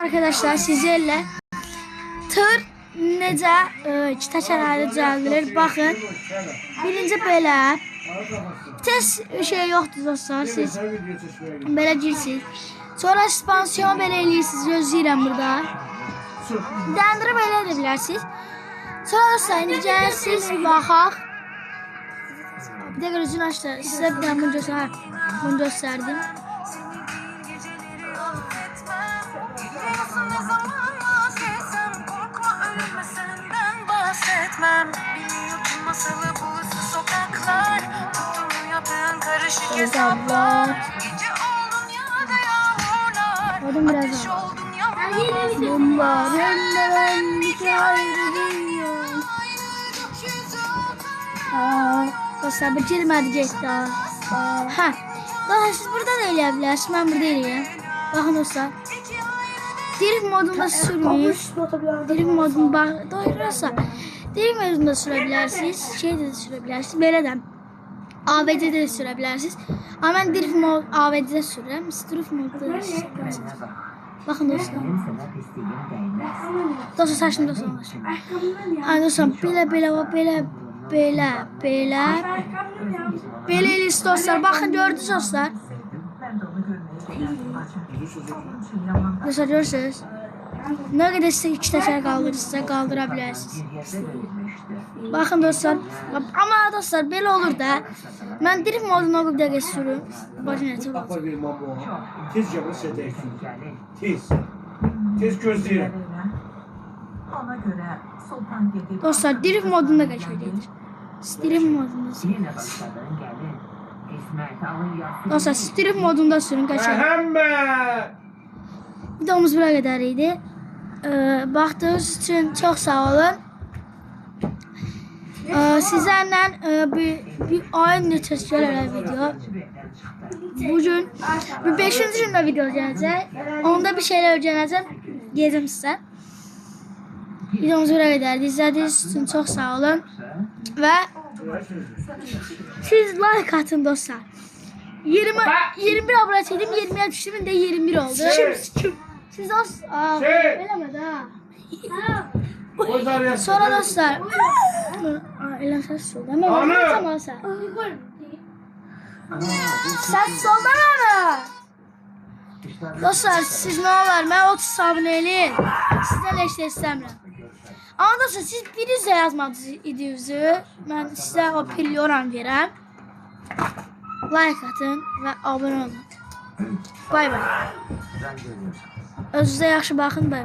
Arkadaşlar sizlerle tır necə çitəçələri düzəldilir. Baxın. Birinci belə. Tez şey yoxdur dostlar. Siz belə girsiniz. Sonra spansiyonu belə eləyirsiniz. Gözləyirəm burada. Dəndiri belə edə bilərsiniz. Sonra dostlar indi gəlirsiniz. Baxaq. Bir dəqiqə gözünü açdı. Sizə bir dənə bunu göstərdim. Sokaklar, tutum yapın karışık hesaplar. Gece oldun ya da yağmurlar, ateş oldun ya Bunların iki ayrı dünya. Dostlar bu girmədi getdi. Ha. Dostlar siz burada da eləyə bilərsiniz. Mən burada eləyəm. Baxın dostlar. Drift modunda sürmüş. Drift modunu doyurursa drift modunda süre bilərsiniz. Şeydə də süre bilərsiniz. Belə də AVD-də də süre bilərsiniz. Amma mən drift mod AVD-də sürürəm. Siz drift modda da süre bilərsiniz. Baxın dostlar. Dostlar saçını dostlar. Ha dostlar belə eləyiniz dostlar. Baxın gördünüz dostlar. Dostlar görürsünüz. Ne kadar size iki teker kaldırırsa kaldıra bilərsiniz. Bakın dostlar. Ama dostlar böyle olur da. Ben drift modunu o bir dəqiqə sürüm. Bakın ne çok. Tez yapın sedek. Tez gözləyirəm. Dostlar drift modunda geçəcəkdir. Drift modunda. Dostlar drift modunda sürün geçəcək. Videomuz buraya kadar idi. Baktığınız için çok sağ olun. Sizlerle bir ayın neçəsi gələrək video. Bugün bir 5-ci gündə video gələcək. Onda bir şeyler öyrənəcəm. Deyəcəm sizə. Videomuz buraya kadar izlediğiniz için çok sağ olun. Ve siz like atın dostlar. 21 abone çektim, 20'ye düştüm de 21 oldu. Siz dostlar, eləmədi ha. Sonra dostlar, eləm səs oldu. Ama ben sen. Səs solda mı? Dostlar, siz ne olur? Ben 30 abone eləyin. Sizden eşit istəmirəm. Ama dostlar, siz biriniz də yazmadınız idinizi. Ben sizə o pilyoram verəm. Like atın ve abone olun. Bay bay. Özünüze yaxşı baxın, bay bay.